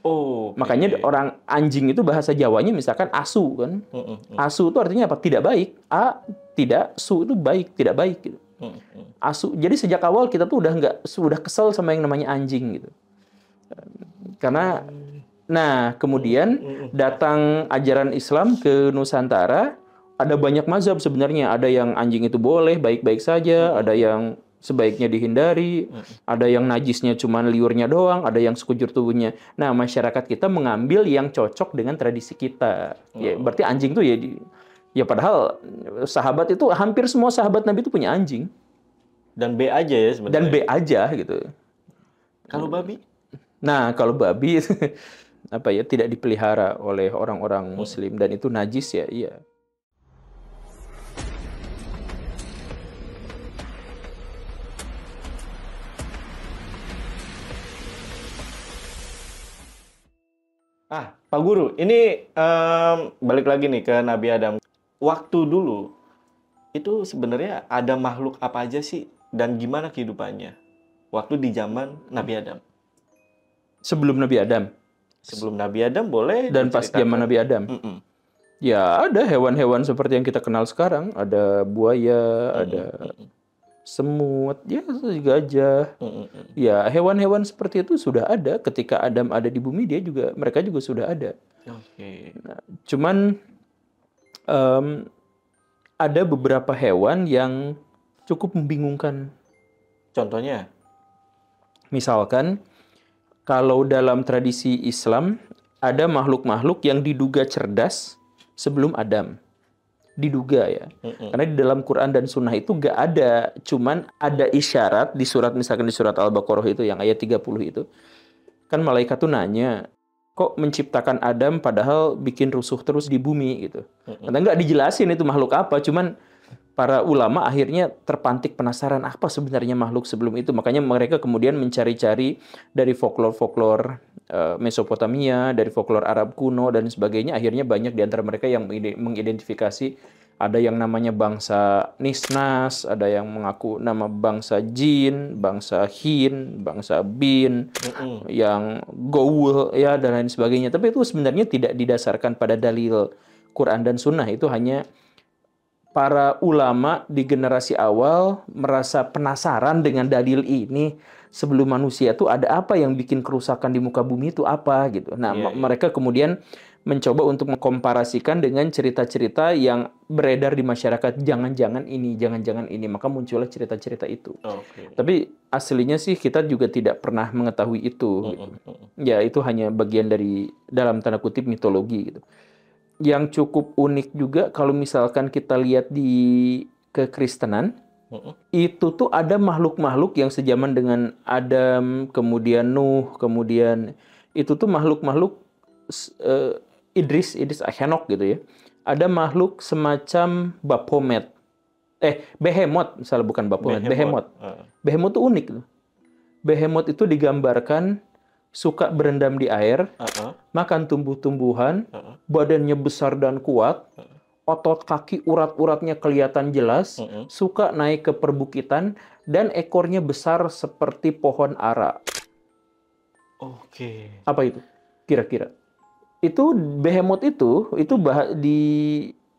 Oh, oke. Makanya orang anjing itu bahasa Jawanya misalkan asu kan. Asu itu artinya apa? Tidak baik. A, tidak, su itu baik, tidak baik gitu. Asu. Jadi sejak awal kita tuh sudah kesel sama yang namanya anjing gitu. Karena nah, kemudian datang ajaran Islam ke Nusantara, ada banyak mazhab sebenarnya. Ada yang anjing itu boleh, baik-baik saja. Ada yang sebaiknya dihindari. Ada yang najisnya cuma liurnya doang. Ada yang sekujur tubuhnya. Nah, masyarakat kita mengambil yang cocok dengan tradisi kita. Ya, berarti anjing tuh ya padahal sahabat itu, hampir semua sahabat Nabi itu punya anjing. Dan B aja ya sebenarnya. Dan B aja gitu. Kalau babi? Nah, kalau babi apa ya, tidak dipelihara oleh orang-orang Muslim dan itu najis ya, iya. Pak Guru, ini balik lagi nih ke Nabi Adam. Waktu dulu itu sebenarnya ada makhluk apa aja sih dan gimana kehidupannya? Waktu di zaman Nabi Adam. Sebelum Nabi Adam. Sebelum Nabi Adam boleh Dan pas zaman Nabi Adam. Ya, ada hewan-hewan seperti yang kita kenal sekarang. Ada buaya, ada semut, ya gajah. Ya, hewan-hewan seperti itu sudah ada. Ketika Adam ada di bumi, mereka juga sudah ada. Oke. Nah, cuman ada beberapa hewan yang cukup membingungkan. Contohnya? Misalkan, kalau dalam tradisi Islam, ada makhluk-makhluk yang diduga cerdas sebelum Adam. Diduga ya. Karena di dalam Quran dan Sunnah itu nggak ada. Cuman ada isyarat di surat, misalkan di surat Al-Baqarah itu, yang ayat 30 itu. Kan malaikat tuh nanya, kok menciptakan Adam padahal bikin rusuh terus di bumi gitu. Karena nggak dijelasin itu makhluk apa. Cuman para ulama akhirnya terpantik penasaran apa sebenarnya makhluk sebelum itu. Makanya mereka kemudian mencari-cari dari folklore Mesopotamia, dari folklore Arab kuno dan sebagainya. Akhirnya banyak di antara mereka yang mengidentifikasi ada yang namanya bangsa Nisnas, ada yang mengaku nama bangsa Jin, bangsa Hin, bangsa Bin, yang Goul ya dan lain sebagainya. Tapi itu sebenarnya tidak didasarkan pada dalil Quran dan Sunnah. Itu hanya para ulama di generasi awal merasa penasaran dengan dalil ini, sebelum manusia itu ada apa yang bikin kerusakan di muka bumi itu apa gitu. Nah, mereka kemudian mencoba untuk mengkomparasikan dengan cerita-cerita yang beredar di masyarakat, jangan-jangan ini, maka muncullah cerita-cerita itu. Tapi aslinya sih kita juga tidak pernah mengetahui itu. Gitu. Ya, itu hanya bagian dari dalam tanda kutip mitologi gitu. Yang cukup unik juga kalau misalkan kita lihat di kekristenan, itu tuh ada makhluk-makhluk yang sejaman dengan Adam, kemudian Nuh, kemudian itu tuh makhluk-makhluk Idris, Henok gitu ya. Ada makhluk semacam Baphomet. Behemoth, misalnya bukan Baphomet, Behemoth. Behemoth tuh unik loh. Behemoth itu digambarkan suka berendam di air, makan tumbuh-tumbuhan, badannya besar dan kuat, otot kaki urat-uratnya kelihatan jelas, suka naik ke perbukitan, dan ekornya besar seperti pohon ara. Oke. Apa itu? Kira-kira. Itu Behemoth itu di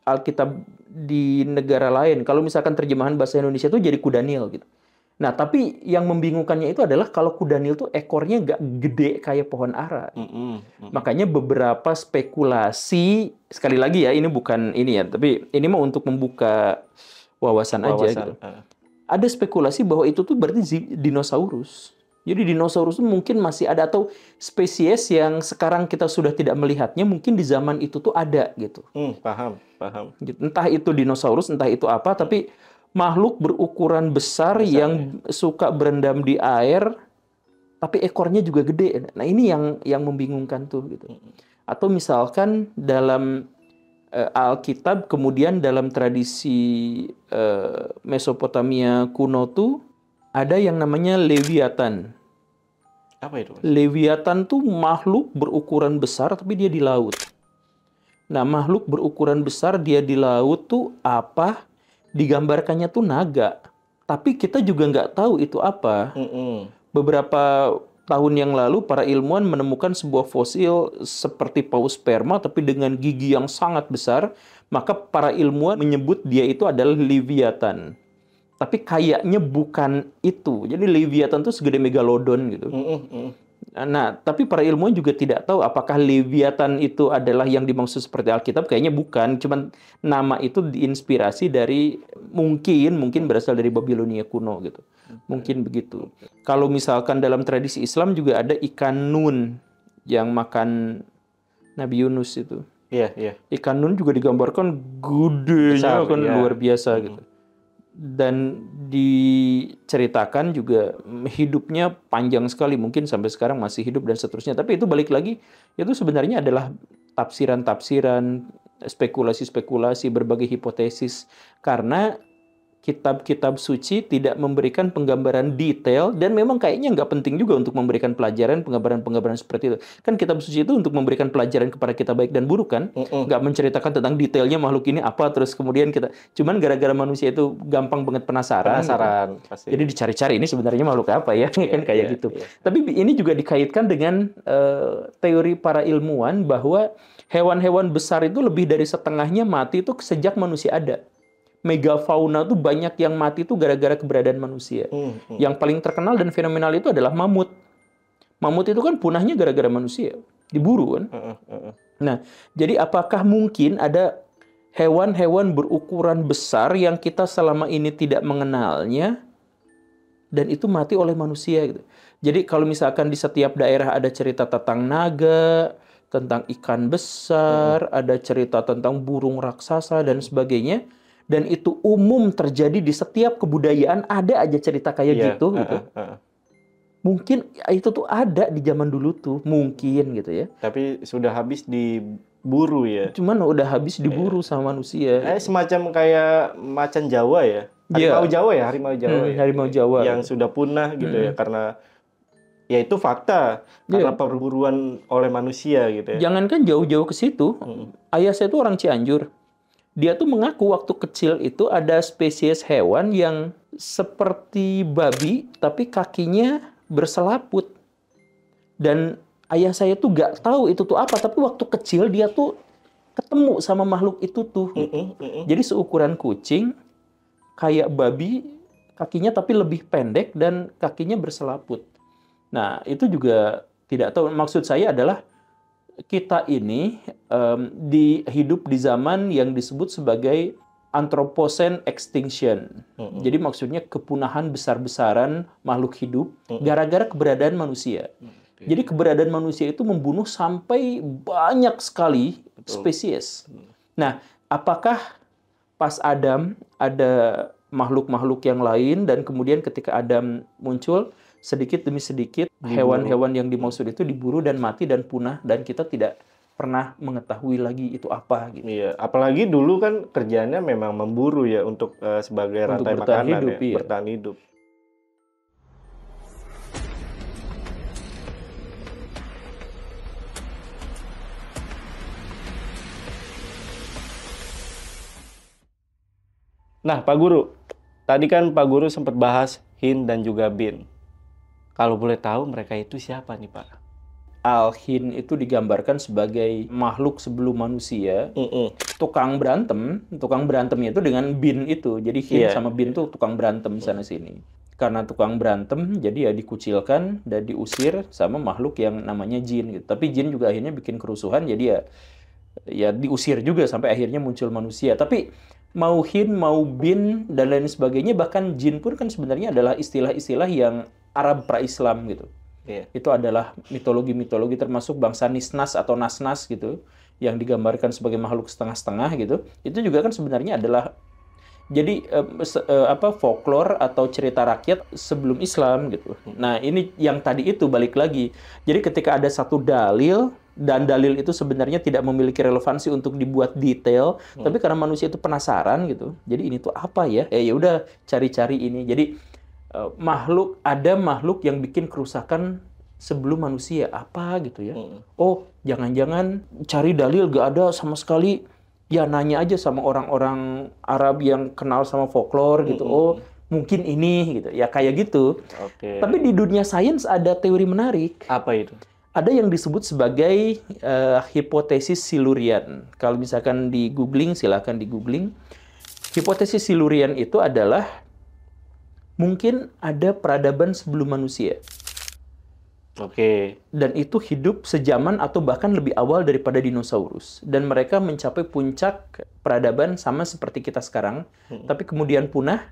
Alkitab di negara lain. Kalau misalkan terjemahan bahasa Indonesia itu jadi kuda Nil gitu. Nah, tapi yang membingungkannya itu adalah kalau kuda Nil tuh ekornya nggak gede kayak pohon ara. Makanya beberapa spekulasi, sekali lagi ya, ini bukan ini ya, tapi ini mah untuk membuka wawasan aja gitu. Ada spekulasi bahwa itu tuh berarti dinosaurus. Jadi dinosaurus itu mungkin masih ada, atau spesies yang sekarang kita sudah tidak melihatnya, mungkin di zaman itu tuh ada gitu. Paham. Entah itu dinosaurus, entah itu apa, tapi makhluk berukuran besar yang suka berendam di air, tapi ekornya juga gede. Nah, ini yang membingungkan tuh gitu. Atau misalkan dalam Alkitab, kemudian dalam tradisi Mesopotamia kuno tuh ada yang namanya Leviathan. Apa itu? Leviathan tuh makhluk berukuran besar, tapi dia di laut. Nah, makhluk berukuran besar dia di laut tuh apa? Digambarkannya tuh naga. Tapi kita juga nggak tahu itu apa. Beberapa tahun yang lalu para ilmuwan menemukan sebuah fosil seperti paus sperma tapi dengan gigi yang sangat besar. Maka para ilmuwan menyebut dia itu adalah Leviathan. Tapi kayaknya bukan itu. Jadi Leviathan tuh segede megalodon gitu. Nah, tapi para ilmuwan juga tidak tahu apakah Leviathan itu adalah yang dimaksud seperti Alkitab. Kayaknya bukan. Cuman nama itu diinspirasi dari mungkin berasal dari Babilonia kuno gitu. Mungkin begitu. Kalau misalkan dalam tradisi Islam juga ada ikan nun yang makan Nabi Yunus itu. Iya. Ikan nun juga digambarkan gedenya kan luar biasa gitu. Dan diceritakan juga hidupnya panjang sekali, mungkin sampai sekarang masih hidup dan seterusnya. Tapi itu balik lagi, itu sebenarnya adalah tafsiran-tafsiran, spekulasi-spekulasi, berbagai hipotesis. Karena kitab-kitab suci tidak memberikan penggambaran detail dan memang kayaknya nggak penting juga untuk memberikan pelajaran, penggambaran-penggambaran seperti itu. Kan kitab suci itu untuk memberikan pelajaran kepada kita baik dan buruk kan? Nggak menceritakan tentang detailnya makhluk ini apa, terus kemudian kita... Cuman gara-gara manusia itu gampang banget penasaran gitu. Pasti. Jadi dicari-cari ini sebenarnya makhluk apa ya, kan kayak gitu. Tapi ini juga dikaitkan dengan teori para ilmuwan bahwa hewan-hewan besar itu lebih dari setengahnya mati itu sejak manusia ada. Megafauna tuh banyak yang mati tuh gara-gara keberadaan manusia. Yang paling terkenal dan fenomenal itu adalah mamut. Mamut itu kan punahnya gara-gara manusia, diburu kan. Nah, jadi apakah mungkin ada hewan-hewan berukuran besar yang kita selama ini tidak mengenalnya dan itu mati oleh manusia gitu. Jadi kalau misalkan di setiap daerah ada cerita tentang naga, tentang ikan besar, ada cerita tentang burung raksasa dan sebagainya. Dan itu umum terjadi di setiap kebudayaan, ada aja cerita kayak gitu. Mungkin itu tuh ada di zaman dulu tuh, mungkin gitu ya. Tapi sudah habis diburu ya. Cuman udah habis diburu sama manusia. Semacam kayak macan Jawa ya. Harimau Jawa ya, harimau Jawa. Yang sudah punah gitu ya, karena ya itu fakta. Karena perburuan oleh manusia gitu ya. Jangankan jauh-jauh ke situ, ayah saya tuh orang Cianjur. Dia tuh mengaku waktu kecil itu ada spesies hewan yang seperti babi, tapi kakinya berselaput. Dan ayah saya tuh nggak tahu itu tuh apa, tapi waktu kecil dia tuh ketemu sama makhluk itu tuh. Jadi seukuran kucing, kayak babi, kakinya tapi lebih pendek dan kakinya berselaput. Nah, itu juga tidak tahu. Maksud saya adalah kita ini hidup di zaman yang disebut sebagai Anthropocene extinction. Jadi maksudnya kepunahan besar-besaran makhluk hidup gara-gara keberadaan manusia. Jadi keberadaan manusia itu membunuh sampai banyak sekali spesies. Nah, apakah pas Adam ada makhluk-makhluk yang lain dan kemudian ketika Adam muncul sedikit demi sedikit hewan-hewan yang dimaksud itu diburu dan mati dan punah dan kita tidak pernah mengetahui lagi itu apa gitu. Iya, apalagi dulu kan kerjanya memang memburu ya untuk sebagai rantai makanan hidup, ya, bertahan hidup. Nah, Pak Guru, tadi kan Pak Guru sempat bahas Hin dan juga Bin. Kalau boleh tahu mereka itu siapa nih Pak? Al-Hin itu digambarkan sebagai makhluk sebelum manusia, tukang berantemnya itu dengan Bin itu. Jadi Hin sama Bin itu tukang berantem sana sini. Karena tukang berantem, jadi ya dikucilkan dan diusir sama makhluk yang namanya jin. Gitu. Tapi jin juga akhirnya bikin kerusuhan, jadi ya diusir juga sampai akhirnya muncul manusia. Tapi mau Hin, mau Bin dan lain sebagainya, bahkan jin pun kan sebenarnya adalah istilah-istilah yang Arab pra-Islam gitu. Itu adalah mitologi-mitologi termasuk bangsa Nisnas atau Nasnas gitu yang digambarkan sebagai makhluk setengah-setengah gitu. Itu juga kan sebenarnya adalah jadi folklore atau cerita rakyat sebelum Islam gitu. Nah, ini yang tadi itu balik lagi. Jadi ketika ada satu dalil dan dalil itu sebenarnya tidak memiliki relevansi untuk dibuat detail, tapi karena manusia itu penasaran gitu. Jadi ini tuh apa ya? Ya udah cari-cari ini. Jadi ada makhluk yang bikin kerusakan sebelum manusia apa gitu ya. Oh, Jangan-jangan cari dalil gak ada sama sekali. Ya nanya aja sama orang-orang Arab yang kenal sama folklore gitu. Oh, mungkin ini gitu. Ya kayak gitu. Oke. Tapi di dunia sains ada teori menarik. Apa itu? Ada yang disebut sebagai hipotesis Silurian. Kalau misalkan di googling, silahkan di googling. Hipotesis Silurian itu adalah mungkin ada peradaban sebelum manusia. Oke. Dan itu hidup sejaman atau bahkan lebih awal daripada dinosaurus. Dan mereka mencapai puncak peradaban sama seperti kita sekarang. Tapi kemudian punah.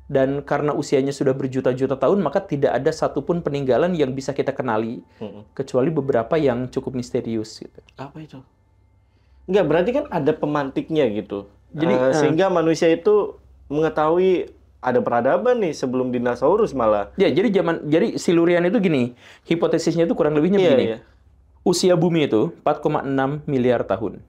Dan karena usianya sudah berjuta-juta tahun, maka tidak ada satupun peninggalan yang bisa kita kenali. Kecuali beberapa yang cukup misterius. Gitu. Apa itu? Enggak, berarti kan ada pemantiknya gitu. Jadi, sehingga manusia itu mengetahui ada peradaban nih sebelum dinosaurus malah. Ya, jadi Silurian itu gini, hipotesisnya itu kurang lebihnya begini. Iya. Usia bumi itu 4,6 miliar tahun.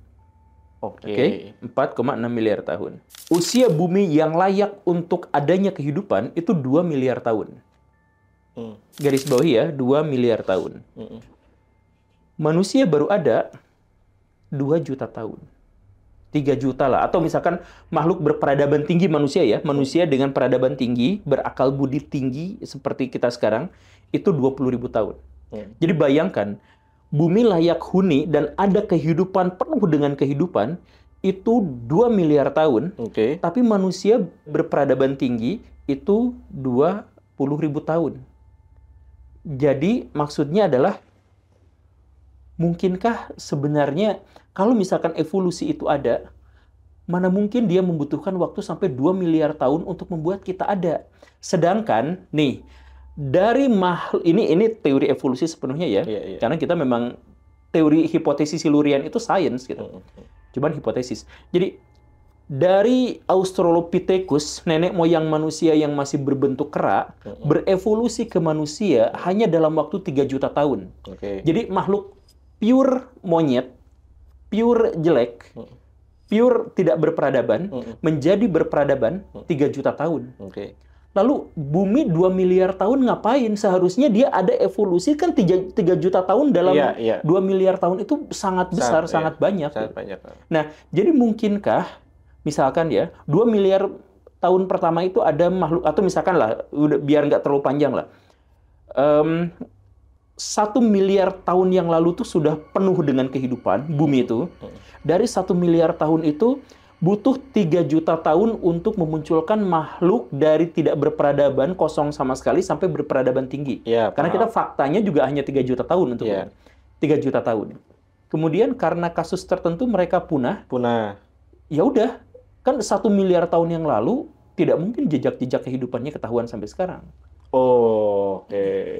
Oke. 4,6 miliar tahun. Usia bumi yang layak untuk adanya kehidupan itu 2 miliar tahun. Garis bawahi ya, 2 miliar tahun. Manusia baru ada 2 juta tahun. 3 juta lah. Atau misalkan makhluk berperadaban tinggi manusia ya. Manusia dengan peradaban tinggi, berakal budi tinggi seperti kita sekarang, itu 20.000 tahun. Jadi bayangkan, bumi layak huni dan ada kehidupan penuh dengan kehidupan, itu 2 miliar tahun. Tapi manusia berperadaban tinggi itu 20.000 tahun. Jadi maksudnya adalah, mungkinkah sebenarnya kalau misalkan evolusi itu ada, mana mungkin dia membutuhkan waktu sampai 2 miliar tahun untuk membuat kita ada. Sedangkan, nih, dari makhluk, ini teori evolusi sepenuhnya ya. Karena kita memang, teori hipotesis Silurian itu sains gitu. Cuman hipotesis. Jadi, dari Australopithecus, nenek moyang manusia yang masih berbentuk kera, berevolusi ke manusia hanya dalam waktu 3 juta tahun. Jadi makhluk pure monyet, pure jelek, pure tidak berperadaban, menjadi berperadaban 3 juta tahun. Lalu bumi 2 miliar tahun ngapain? Seharusnya dia ada evolusi kan 3 juta tahun dalam 2 miliar tahun itu sangat besar, sangat banyak. Nah, jadi mungkinkah misalkan ya, 2 miliar tahun pertama itu ada makhluk, atau misalkan lah, biar nggak terlalu panjang lah, 1 miliar tahun yang lalu tuh sudah penuh dengan kehidupan, bumi itu. Dari 1 miliar tahun itu, butuh 3 juta tahun untuk memunculkan makhluk dari tidak berperadaban, kosong sama sekali, sampai berperadaban tinggi. Karena kita faktanya juga hanya 3 juta tahun untuk 3 juta tahun. Kemudian karena kasus tertentu mereka punah. Ya udah, kan 1 miliar tahun yang lalu, tidak mungkin jejak-jejak kehidupannya ketahuan sampai sekarang.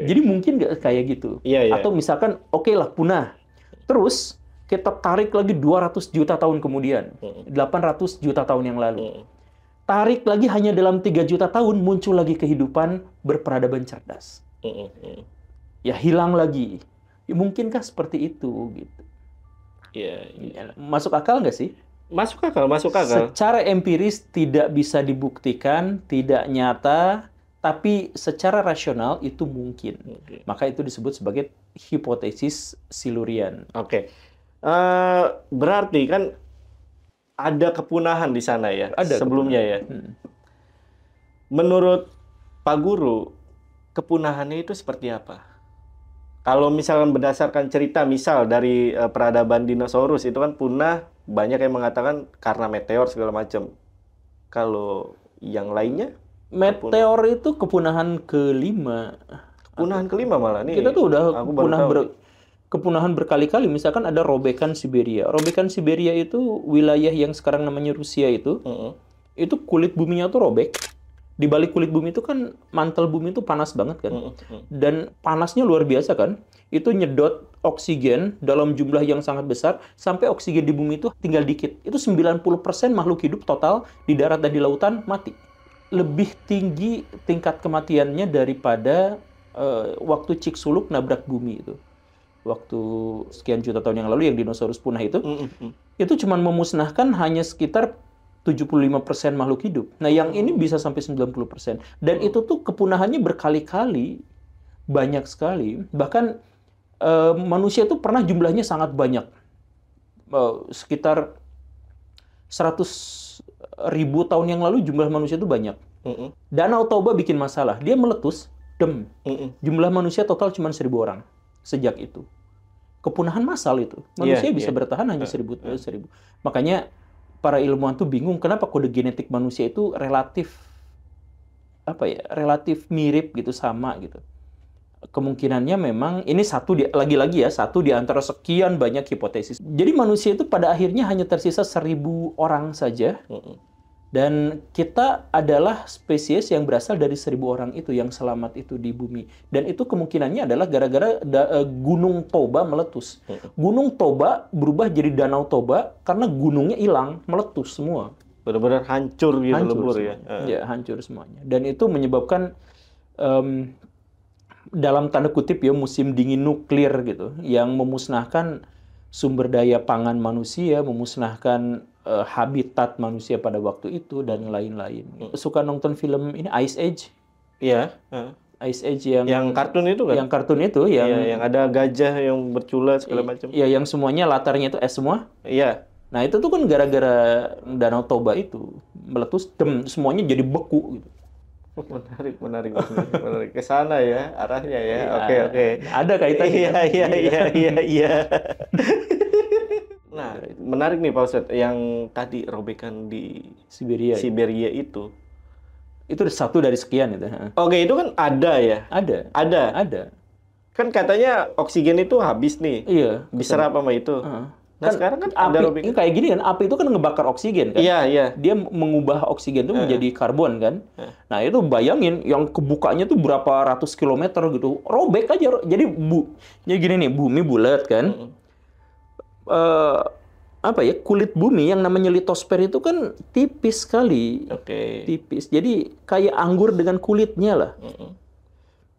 Jadi mungkin nggak kayak gitu. Atau misalkan, oke lah punah. Terus kita tarik lagi 200 juta tahun kemudian. 800 juta tahun yang lalu. Tarik lagi hanya dalam 3 juta tahun, muncul lagi kehidupan berperadaban cerdas. Ya hilang lagi. Ya, mungkinkah seperti itu? Gitu. Masuk akal nggak sih? Masuk akal. Secara empiris tidak bisa dibuktikan, tidak nyata, tapi secara rasional itu mungkin. Maka itu disebut sebagai hipotesis Silurian. Berarti kan ada kepunahan di sana ya, sebelumnya ya. Menurut Pak Guru, kepunahannya itu seperti apa? Kalau misalkan berdasarkan cerita, misal dari peradaban dinosaurus itu kan punah, banyak yang mengatakan karena meteor segala macam. Kalau yang lainnya? Meteor itu kepunahan kelima. Kepunahan kelima malah nih. Kita tuh udah kepunahan berkali-kali. Misalkan ada robekan Siberia. Robekan Siberia itu wilayah yang sekarang namanya Rusia itu. Itu kulit buminya tuh robek. Di balik kulit bumi itu kan mantel bumi itu panas banget kan. Dan panasnya luar biasa kan. Itu nyedot oksigen dalam jumlah yang sangat besar sampai oksigen di bumi itu tinggal dikit. Itu 90% makhluk hidup total di darat dan di lautan mati. Lebih tinggi tingkat kematiannya daripada waktu Chicxulub nabrak bumi itu. Waktu sekian juta tahun yang lalu yang dinosaurus punah itu. Itu cuma memusnahkan hanya sekitar 75% makhluk hidup. Nah, yang ini bisa sampai 90%. Dan itu tuh kepunahannya berkali-kali, banyak sekali. Bahkan manusia itu pernah jumlahnya sangat banyak. Sekitar 100.000 tahun yang lalu jumlah manusia itu banyak. Danau Toba bikin masalah. Dia meletus, jumlah manusia total cuma 1.000 orang sejak itu. Kepunahan massal itu. Manusia bisa bertahan hanya 1.000. Makanya para ilmuwan tuh bingung kenapa kode genetik manusia itu relatif mirip gitu, sama gitu. Kemungkinannya memang ini lagi-lagi satu di antara sekian banyak hipotesis. Jadi manusia itu pada akhirnya hanya tersisa 1.000 orang saja. Dan kita adalah spesies yang berasal dari 1.000 orang itu yang selamat itu di bumi. Dan itu kemungkinannya adalah gara-gara Gunung Toba meletus. Gunung Toba berubah jadi Danau Toba karena gunungnya hilang, meletus semua. Benar-benar hancur gitu, lebur ya. Ya, hancur semuanya. Dan itu menyebabkan dalam tanda kutip ya musim dingin nuklir gitu, yang memusnahkan sumber daya pangan manusia, memusnahkan habitat manusia pada waktu itu dan lain-lain. Suka nonton film ini Ice Age? Iya. Ice Age yang kartun itu kan? Yang kartun itu yang ada gajah yang bercula segala macam. Iya, yang semuanya latarnya itu es semua. Iya. Nah, itu tuh kan gara-gara Danau Toba itu meletus, semuanya jadi beku gitu. Menarik. Ke sana ya arahnya ya. Oke. Ada kaitannya. Iya. Nah, menarik nih Pak Ustadz, yang tadi robekan di Siberia itu satu dari sekian itu. Oke, itu kan ada ya? Ada. Kan katanya oksigen itu habis nih. Iya. Diserap sama itu. Nah, sekarang kan ada robekan. Kayak gini kan, api itu kan ngebakar oksigen kan? Iya. Dia mengubah oksigen itu menjadi karbon kan? Nah, itu bayangin yang kebukanya tuh berapa ratus kilometer gitu. Robek aja. Jadi gini nih, bumi bulat kan? Kulit bumi yang namanya litosfer itu kan tipis sekali. Tipis. Jadi kayak anggur dengan kulitnya lah.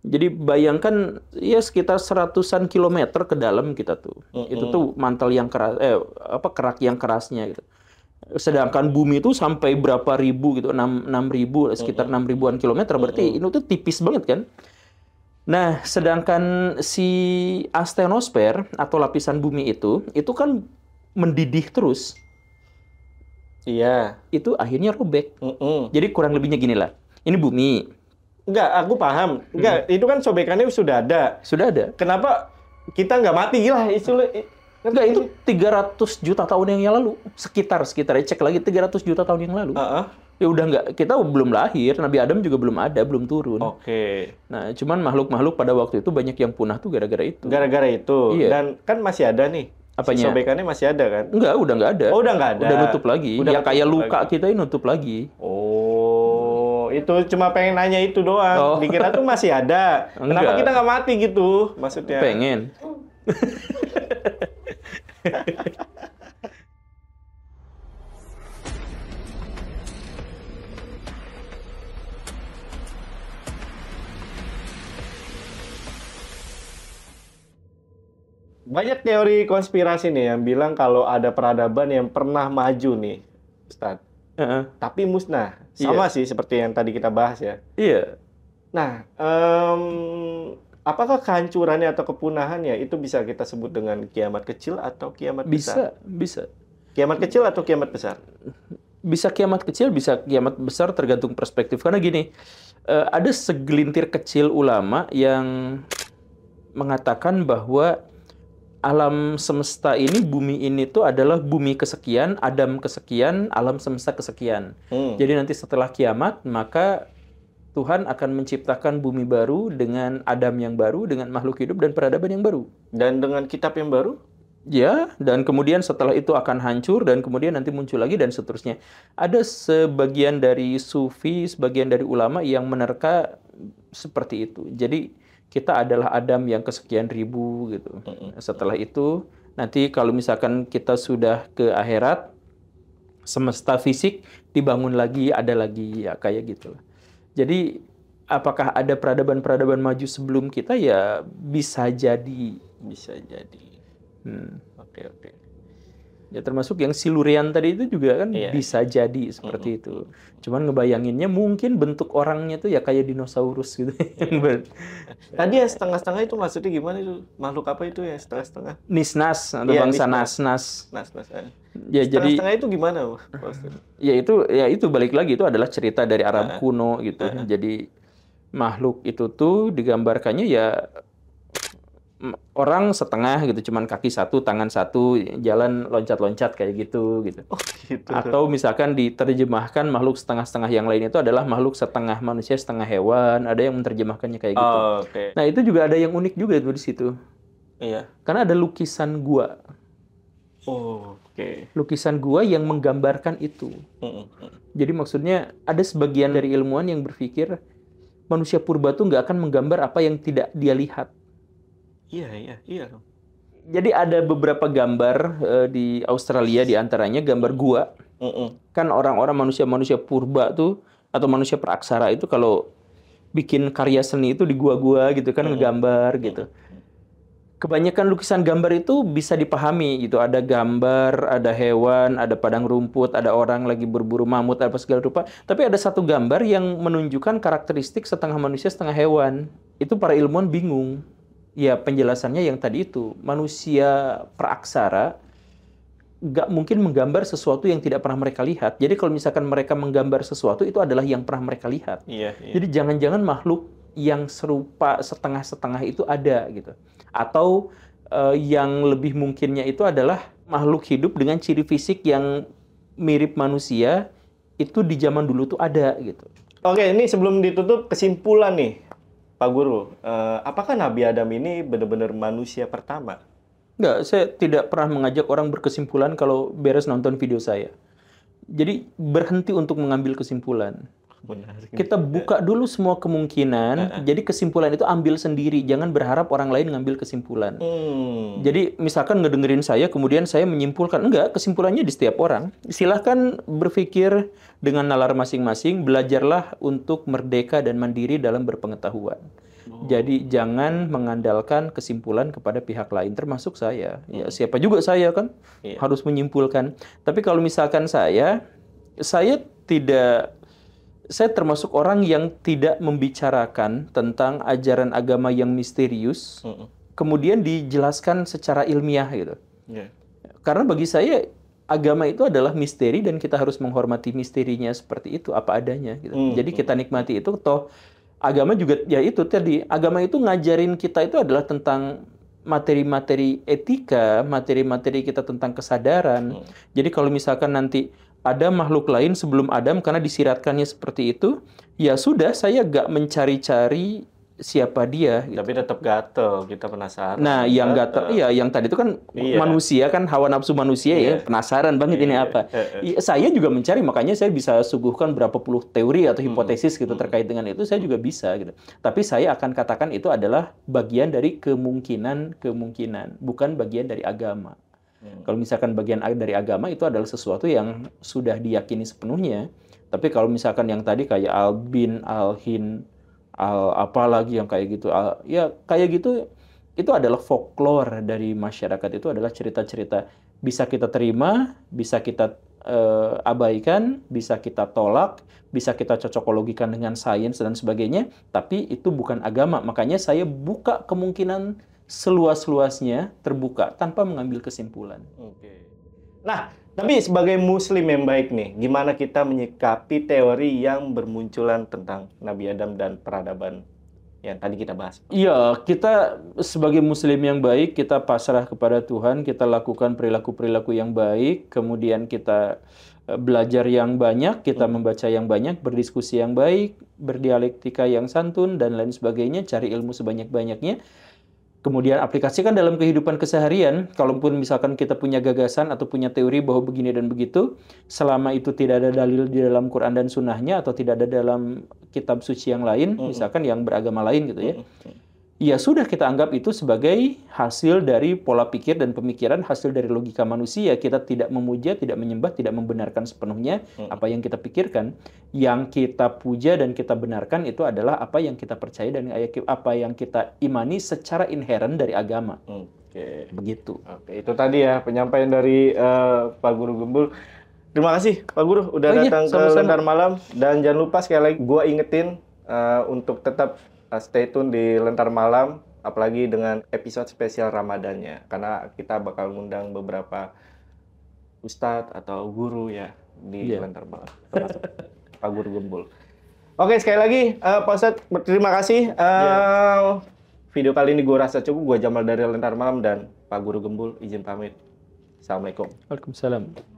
Jadi bayangkan ya sekitar 100-an kilometer ke dalam kita tuh. Itu tuh mantel yang keras, kerak yang kerasnya gitu. Sedangkan bumi itu sampai berapa ribu gitu, 6.000, sekitar 6.000-an kilometer. Berarti ini tuh tipis banget kan? Nah, sedangkan si astenosfer atau lapisan bumi itu kan mendidih terus. Iya. Itu akhirnya robek. Jadi kurang lebihnya gini lah. Ini bumi. Enggak, aku paham. Enggak, itu kan sobekannya sudah ada. Sudah ada. Kenapa kita nggak mati lah? Enggak, itu 300 juta tahun yang lalu. Sekitar cek lagi 300 juta tahun yang lalu. Ya udah nggak, kita belum lahir, Nabi Adam juga belum ada, belum turun. Nah, cuman makhluk-makhluk pada waktu itu banyak yang punah tuh gara-gara itu. Gara-gara itu. Iya. Dan kan masih ada nih. Apanya? Sobekannya masih ada kan? Enggak, udah nggak ada. Oh, udah nggak ada. Udah nutup lagi. Ya kayak luka lagi. Kita ini nutup lagi. Oh, itu cuma pengen nanya itu doang. Dikira tuh masih ada. Kenapa kita nggak mati gitu? Maksudnya. Pengen. Banyak teori konspirasi nih yang bilang kalau ada peradaban yang pernah maju nih, Ustadz. Tapi musnah. Sama sih seperti yang tadi kita bahas ya. Iya. Nah, apakah kehancurannya atau kepunahannya itu bisa kita sebut dengan kiamat kecil atau kiamat besar? Bisa. Kiamat kecil atau kiamat besar? Bisa kiamat kecil, bisa kiamat besar, tergantung perspektif. Karena gini, ada segelintir kecil ulama yang mengatakan bahwa alam semesta ini, bumi ini tuh adalah bumi kesekian, Adam kesekian, alam semesta kesekian. Jadi nanti setelah kiamat, maka Tuhan akan menciptakan bumi baru dengan Adam yang baru, dengan makhluk hidup dan peradaban yang baru. Dan dengan kitab yang baru? Ya, dan kemudian setelah itu akan hancur, dan kemudian nanti muncul lagi, dan seterusnya. Ada sebagian dari sufi, sebagian dari ulama yang menerka seperti itu. Jadi kita adalah Adam yang kesekian ribu gitu. Setelah itu nanti kalau misalkan kita sudah ke akhirat, semesta fisik dibangun lagi, ada lagi ya kayak gitulah. Jadi apakah ada peradaban-peradaban maju sebelum kita? Ya bisa jadi. Oke. Ya termasuk yang silurian tadi itu juga kan Iya. bisa jadi seperti itu. Cuman ngebayanginnya mungkin bentuk orangnya tuh ya kayak dinosaurus gitu. Tadi yang setengah-setengah itu maksudnya gimana itu? Makhluk apa itu ya setengah-setengah? Nisnas atau Iya, bangsa nisnas. Nasnas. Nas. Ya jadi Setengah-setengah itu gimana, Pak Ustadz? ya itu balik lagi itu adalah cerita dari Arab kuno gitu. Jadi makhluk itu tuh digambarkannya ya orang setengah gitu, cuman kaki satu, tangan satu, jalan loncat-loncat kayak gitu gitu. Oh, gitu. Atau misalkan diterjemahkan makhluk setengah-setengah yang lain itu adalah makhluk setengah manusia, setengah hewan. Ada yang menerjemahkannya kayak gitu. Oh, oke. Nah, itu juga ada yang unik juga tuh di situ. Iya. Karena ada lukisan gua. Oh, oke. Lukisan gua yang menggambarkan itu. Jadi maksudnya ada sebagian dari ilmuwan yang berpikir manusia purba tuh nggak akan menggambar apa yang tidak dia lihat. Iya. Jadi ada beberapa gambar di Australia diantaranya gambar gua. Kan orang-orang manusia-manusia purba tuh atau manusia praksara itu kalau bikin karya seni itu di gua-gua gitu kan ngegambar gitu. Kebanyakan lukisan gambar itu bisa dipahami gitu. Ada gambar, ada hewan, ada padang rumput, ada orang lagi berburu mamut apa segala rupa. Tapi ada satu gambar yang menunjukkan karakteristik setengah manusia, setengah hewan. Itu para ilmuwan bingung. Ya penjelasannya yang tadi itu, manusia praaksara nggak mungkin menggambar sesuatu yang tidak pernah mereka lihat. Jadi kalau misalkan mereka menggambar sesuatu itu adalah yang pernah mereka lihat. Iya. Jadi jangan-jangan makhluk yang serupa setengah-setengah itu ada gitu. Atau yang lebih mungkinnya itu adalah makhluk hidup dengan ciri fisik yang mirip manusia itu di zaman dulu tuh ada gitu. Oke, ini sebelum ditutup kesimpulan nih. Pak Guru, apakah Nabi Adam ini benar-benar manusia pertama? Enggak, saya tidak pernah mengajak orang berkesimpulan kalau beres nonton video saya. Jadi berhenti untuk mengambil kesimpulan. Benar. Kita buka dulu semua kemungkinan, jadi kesimpulan itu ambil sendiri. Jangan berharap orang lain ngambil kesimpulan. Jadi misalkan ngedengerin saya, kemudian saya menyimpulkan. Enggak, kesimpulannya di setiap orang. Silahkan berpikir dengan nalar masing-masing, belajarlah untuk merdeka dan mandiri dalam berpengetahuan. Jadi jangan mengandalkan kesimpulan kepada pihak lain, termasuk saya. Ya siapa juga saya kan harus menyimpulkan. Tapi kalau misalkan saya termasuk orang yang tidak membicarakan tentang ajaran agama yang misterius, kemudian dijelaskan secara ilmiah gitu. Karena bagi saya agama itu adalah misteri dan kita harus menghormati misterinya seperti itu apa adanya. Gitu. Jadi kita nikmati itu. Toh agama juga ya itu tadi, agama itu ngajarin kita itu adalah tentang materi-materi etika, materi-materi kita tentang kesadaran. Jadi kalau misalkan nanti ada makhluk lain sebelum Adam karena disiratkannya seperti itu, ya sudah saya gak mencari-cari siapa dia. Gitu. Tapi tetap gatel, kita penasaran. Nah, yang gatel, ya yang tadi itu kan manusia kan hawa nafsu manusia ya penasaran banget ini apa. Saya juga mencari, makanya saya bisa suguhkan berapa puluh teori atau hipotesis gitu terkait dengan itu, saya juga bisa gitu. Tapi saya akan katakan itu adalah bagian dari kemungkinan, bukan bagian dari agama. Kalau misalkan bagian dari agama itu adalah sesuatu yang sudah diyakini sepenuhnya. Tapi kalau misalkan yang tadi kayak Al-Bin, Al-Hin, apa lagi yang kayak gitu, ya kayak gitu, itu adalah folklore dari masyarakat. Itu adalah cerita-cerita bisa kita terima, bisa kita abaikan, bisa kita tolak, bisa kita cocokologikan dengan sains dan sebagainya. Tapi itu bukan agama. Makanya saya buka kemungkinan seluas-luasnya, terbuka tanpa mengambil kesimpulan. Nah, tapi sebagai muslim yang baik nih, gimana kita menyikapi teori yang bermunculan tentang Nabi Adam dan peradaban yang tadi kita bahas? Iya, kita sebagai muslim yang baik, kita pasrah kepada Tuhan, kita lakukan perilaku-perilaku yang baik, kemudian kita belajar yang banyak, kita membaca yang banyak, berdiskusi yang baik, berdialektika yang santun, dan lain sebagainya, cari ilmu sebanyak-banyaknya. Kemudian aplikasikan dalam kehidupan keseharian, kalaupun misalkan kita punya gagasan atau punya teori bahwa begini dan begitu, selama itu tidak ada dalil di dalam Quran dan Sunnahnya atau tidak ada dalam kitab suci yang lain, misalkan yang beragama lain gitu ya, ya sudah kita anggap itu sebagai hasil dari pola pikir dan pemikiran, hasil dari logika manusia. Kita tidak memuja, tidak menyembah, tidak membenarkan sepenuhnya apa yang kita pikirkan. Yang kita puja dan kita benarkan itu adalah apa yang kita percaya dan apa yang kita imani secara inheren dari agama. Oke. Begitu. Oke, itu tadi ya penyampaian dari Pak Guru Gembul. Terima kasih Pak Guru udah datang ke Lentar Malam, dan jangan lupa sekali lagi gua ingetin untuk tetap stay tune di Lentar Malam, apalagi dengan episode spesial Ramadannya, karena kita bakal ngundang beberapa ustadz atau guru ya di Lentar Malam, termasuk Pak Guru Gembul. Oke, sekali lagi Pak Ustadz terima kasih. Video kali ini gue rasa cukup. Gue Jamal dari Lentar Malam dan Pak Guru Gembul izin pamit. Assalamualaikum. Waalaikumsalam.